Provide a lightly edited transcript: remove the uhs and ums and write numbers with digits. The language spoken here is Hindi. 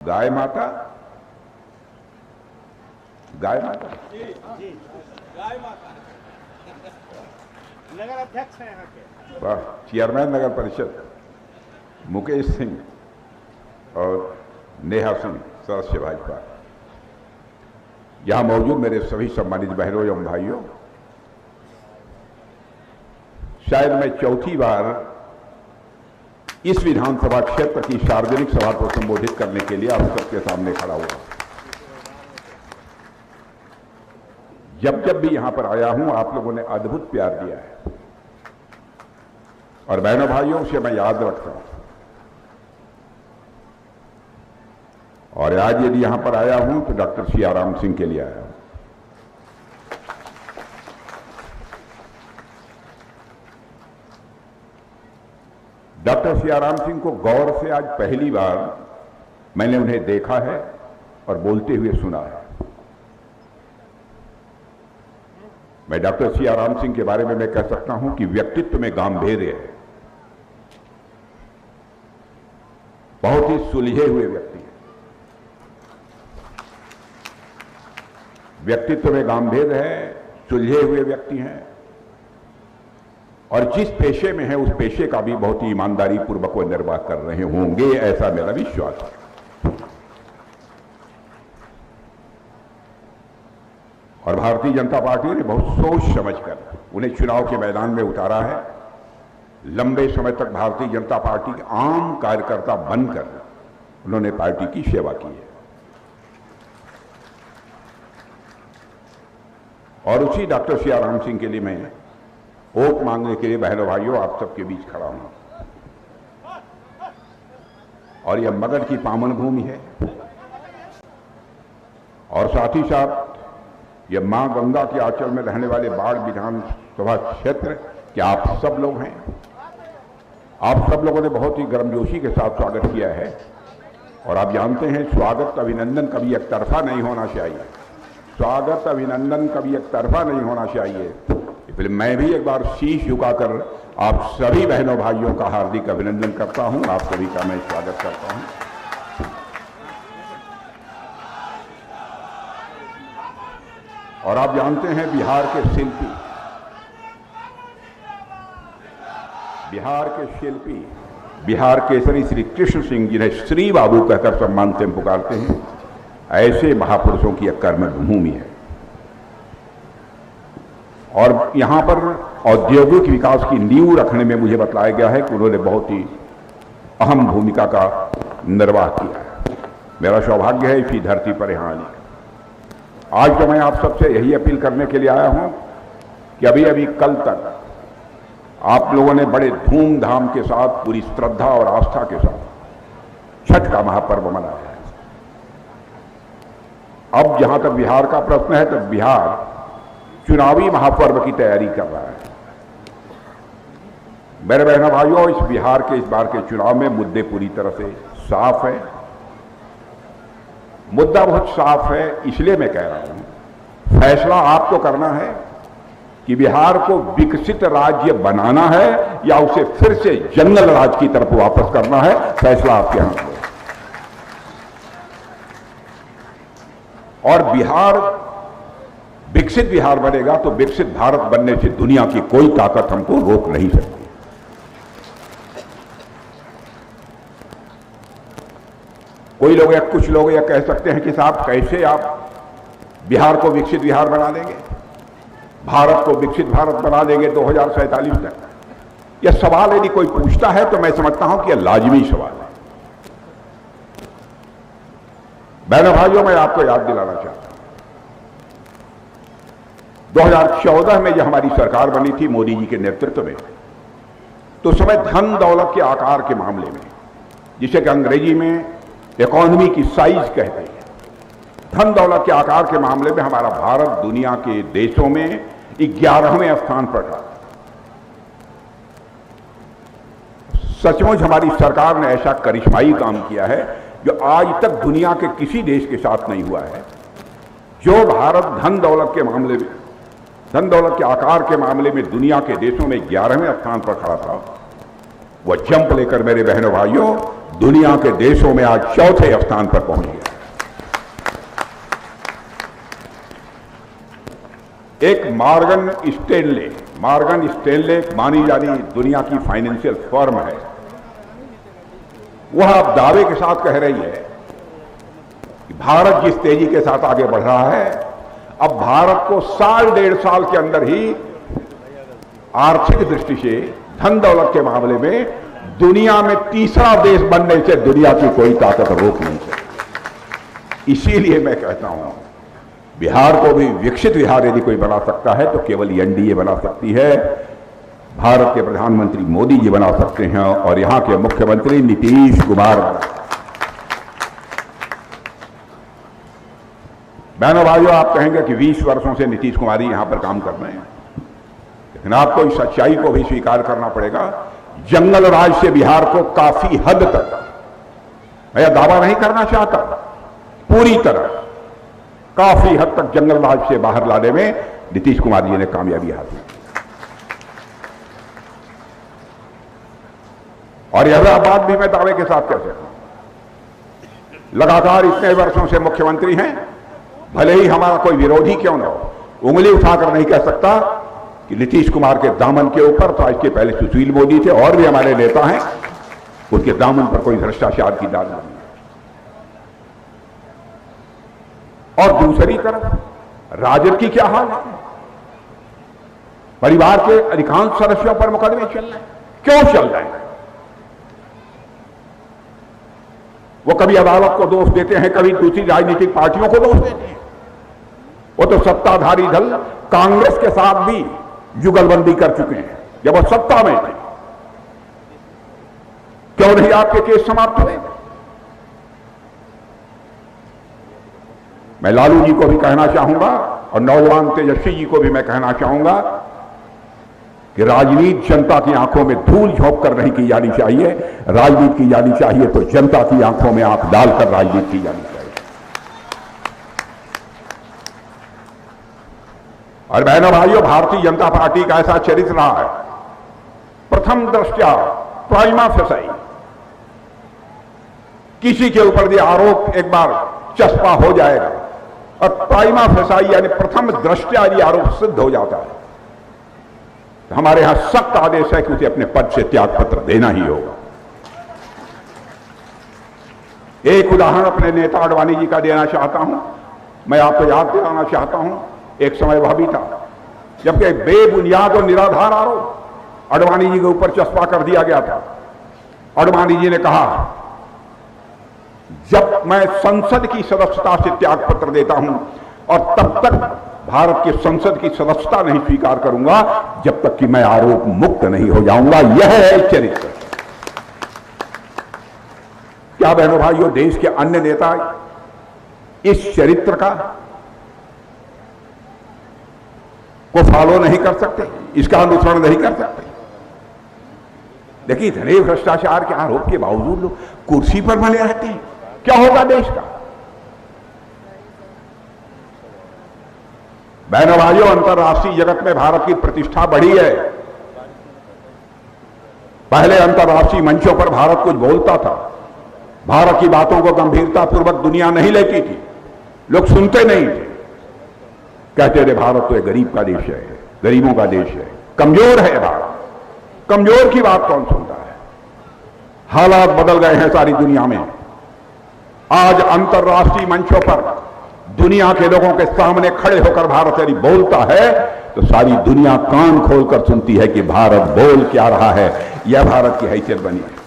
गाय माता गाय माता जी गाय माता नगर अध्यक्ष हैं यहाँ के। वाह। चेयरमैन नगर परिषद मुकेश सिंह और नेहा सिंह सदस्य भाजपा, यहां मौजूद मेरे सभी सम्मानित बहनों एवं भाइयों, शायद मैं चौथी बार इस विधानसभा क्षेत्र की सार्वजनिक सभा को संबोधित करने के लिए आप सबके सामने खड़ा हुआ। जब जब भी यहां पर आया हूं आप लोगों ने अद्भुत प्यार दिया है और बहनों भाइयों से मैं याद रखता हूं। और आज यदि यहां पर आया हूं तो डॉक्टर सियाराम सिंह के लिए आया हूं। डॉक्टर सियाराम सिंह को गौर से आज पहली बार मैंने उन्हें देखा है और बोलते हुए सुना है। मैं डॉक्टर सियाराम सिंह के बारे में मैं कह सकता हूं कि व्यक्तित्व में गांभीर्य है, बहुत ही सुलझे हुए व्यक्ति हैं। व्यक्तित्व में गांभीर्य है, सुलझे हुए व्यक्ति हैं और जिस पेशे में है उस पेशे का भी बहुत ही ईमानदारी पूर्वक वो निर्वाह कर रहे होंगे, ऐसा मेरा विश्वास है। और भारतीय जनता पार्टी ने बहुत सोच समझकर उन्हें चुनाव के मैदान में उतारा है। लंबे समय तक भारतीय जनता पार्टी के आम कार्यकर्ता बनकर उन्होंने पार्टी की सेवा की है और उसी डॉक्टर सियाराम सिंह के लिए मैं वोट मांगने के लिए बहनों भाइयों आप सबके बीच खड़ा हूं। और यह मगध की पावन भूमि है और साथ ही साथ यह मां गंगा के आंचल में रहने वाले बाढ़ विधानसभा क्षेत्र के आप सब लोग हैं। आप सब लोगों ने बहुत ही गर्मजोशी के साथ स्वागत किया है और आप जानते हैं स्वागत अभिनंदन कभी एक तरफा नहीं होना चाहिए। स्वागत अभिनंदन कभी एक तरफा नहीं होना चाहिए। इसलिए मैं भी एक बार शीश झुकाकर आप सभी बहनों भाइयों का हार्दिक अभिनंदन करता हूं। आप सभी का मैं स्वागत करता हूं। और आप जानते हैं बिहार के शिल्पी बिहार केसरी श्री कृष्ण सिंह, जिन्हें श्री बाबू कहकर सम्मान से पुकारते हैं, ऐसे महापुरुषों की एक कर्मभूमि है। और यहां पर औद्योगिक विकास की नींव रखने में मुझे बताया गया है कि उन्होंने बहुत ही अहम भूमिका का निर्वाह किया है। मेरा सौभाग्य है इसी धरती पर यहां आने का। आज तो मैं आप सबसे यही अपील करने के लिए आया हूं कि अभी अभी कल तक आप लोगों ने बड़े धूमधाम के साथ, पूरी श्रद्धा और आस्था के साथ छठ का महापर्व मनाया है। अब जहां तक बिहार का प्रश्न है तो बिहार चुनावी महापर्व की तैयारी कर रहा है। मेरे बहनों भाइयों, इस बिहार के इस बार के चुनाव में मुद्दे पूरी तरह से साफ है। मुद्दा बहुत साफ है, इसलिए मैं कह रहा हूं फैसला आपको करना है कि बिहार को विकसित राज्य बनाना है या उसे फिर से जंगल राज की तरफ वापस करना है। फैसला आपके हाथ में। और बिहार विकसित बिहार बनेगा तो विकसित भारत बनने से दुनिया की कोई ताकत हमको रोक नहीं सकती। कोई लोग या कुछ लोग यह कह सकते हैं कि साहब कैसे आप बिहार को विकसित बिहार बना देंगे, भारत को विकसित भारत बना देंगे 2047 तक। यह सवाल यदि कोई पूछता है तो मैं समझता हूं कि यह लाजमी सवाल है। बहनों भाइयों, मैं आपको याद दिलाना चाहता हूं 2014 में जब हमारी सरकार बनी थी मोदी जी के नेतृत्व में, तो उस समय धन दौलत के आकार के मामले में, जिसे कि अंग्रेजी में इकोनॉमी की साइज कहते हैं, धन दौलत के आकार के मामले में हमारा भारत दुनिया के देशों में 11वें स्थान पर था। सचमुच हमारी सरकार ने ऐसा करिश्माई काम किया है जो आज तक दुनिया के किसी देश के साथ नहीं हुआ है। जो भारत धन दौलत के मामले में, धन दौलत के आकार के मामले में दुनिया के देशों में 11वें स्थान पर खड़ा था, वह जंप लेकर मेरे बहनों भाइयों दुनिया के देशों में आज चौथे स्थान पर पहुंच गया। एक मॉर्गन स्टैनले एक मानी जानी दुनिया की फाइनेंशियल फर्म है, वह अब दावे के साथ कह रही है कि भारत जिस तेजी के साथ आगे बढ़ रहा है, अब भारत को साल डेढ़ साल के अंदर ही आर्थिक दृष्टि से धन दौलत के मामले में दुनिया में तीसरा देश बनने से दुनिया की कोई ताकत रोक नहीं सकती। इसीलिए मैं कहता हूं, बिहार को भी विकसित बिहार यदि कोई बना सकता है तो केवल एनडीए बना सकती है। भारत के प्रधानमंत्री मोदी जी बना सकते हैं और यहां के मुख्यमंत्री नीतीश कुमार बना। बहनों भाइयों, आप कहेंगे कि 20 वर्षों से नीतीश कुमार यहां पर काम कर रहे हैं, लेकिन आपको इस सच्चाई को भी स्वीकार करना पड़ेगा, जंगल राज से बिहार को काफी हद तक, मैं यह दावा नहीं करना चाहता, पूरी तरह काफी हद तक जंगल राज से बाहर लाने में नीतीश कुमार जी ने कामयाबी हासिल की। और यह बात भी मैं दावे के साथ कह सकता हूं, लगातार इतने वर्षों से मुख्यमंत्री हैं, भले ही हमारा कोई विरोधी क्यों न हो, उंगली उठाकर नहीं कह सकता कि नीतीश कुमार के दामन के ऊपर, तो इसके पहले सुशील मोदी थे और भी हमारे नेता हैं, उनके दामन पर कोई भ्रष्टाचार की दाग नहीं। और दूसरी तरफ राजद की क्या हाल है? परिवार के अधिकांश सदस्यों पर मुकदमे चल रहे हैं। क्यों चल रहे हैं? वो कभी अदालत को दोष देते हैं, कभी दूसरी राजनीतिक पार्टियों को दोष देते हैं। वो तो सत्ताधारी दल कांग्रेस के साथ भी जुगलबंदी कर चुके हैं जब वो सत्ता में थे। क्यों नहीं आपके केस समाप्त हुए? मैं लालू जी को भी कहना चाहूंगा और नौजवान तेजस्वी जी को भी मैं कहना चाहूंगा कि राजनीति जनता की आंखों में धूल झोंक कर नहीं की जानी चाहिए। राजनीति की जानी चाहिए तो जनता की आंखों में आंख डालकर राजनीति की जानी चाहिए। और बहनों भाइयों, भारतीय जनता पार्टी का ऐसा चरित्र रहा है, प्रथम दृष्टया प्राइमा फेसाई, किसी के ऊपर यह आरोप एक बार चस्पा हो जाएगा और प्राइमा फेसाई यानी प्रथम दृष्टया यह आरोप सिद्ध हो जाता है, तो हमारे यहां सख्त आदेश है कि उसे अपने पद से त्यागपत्र देना ही होगा। एक उदाहरण अपने नेता अडवाणी जी का देना चाहता हूं। मैं आपको याद दिलाना चाहता हूं, एक समय वह भी था जबकि बेबुनियाद और निराधार आरोप अडवाणी जी के ऊपर चस्पा कर दिया गया था। अडवाणी जी ने कहा, जब मैं संसद की सदस्यता से त्यागपत्र देता हूं और तब तक भारत की संसद की सदस्यता नहीं स्वीकार करूंगा जब तक कि मैं आरोप मुक्त नहीं हो जाऊंगा। यह है चरित्र। क्या बहनों भाइयों, देश के अन्य नेता इस चरित्र का को फॉलो नहीं कर सकते, इसका अनुसरण नहीं कर सकते? देखिए, इतने भ्रष्टाचार के आरोप के बावजूद लोग कुर्सी पर बने रहते हैं। क्या होगा देश का? बहनों भाइयों, अंतर्राष्ट्रीय जगत में भारत की प्रतिष्ठा बढ़ी है। पहले अंतर्राष्ट्रीय मंचों पर भारत कुछ बोलता था, भारत की बातों को गंभीरतापूर्वक दुनिया नहीं लेती थी, लोग सुनते नहीं थे, कहते थे भारत तो एक गरीब का देश है, गरीबों का देश है, कमजोर है भारत। कमजोर की बात कौन सुनता है? हालात बदल गए हैं सारी दुनिया में। आज अंतर्राष्ट्रीय मंचों पर दुनिया के लोगों के सामने खड़े होकर भारत यदि बोलता है तो सारी दुनिया कान खोलकर सुनती है कि भारत बोल क्या रहा है। यह भारत की हैसियत बनी है।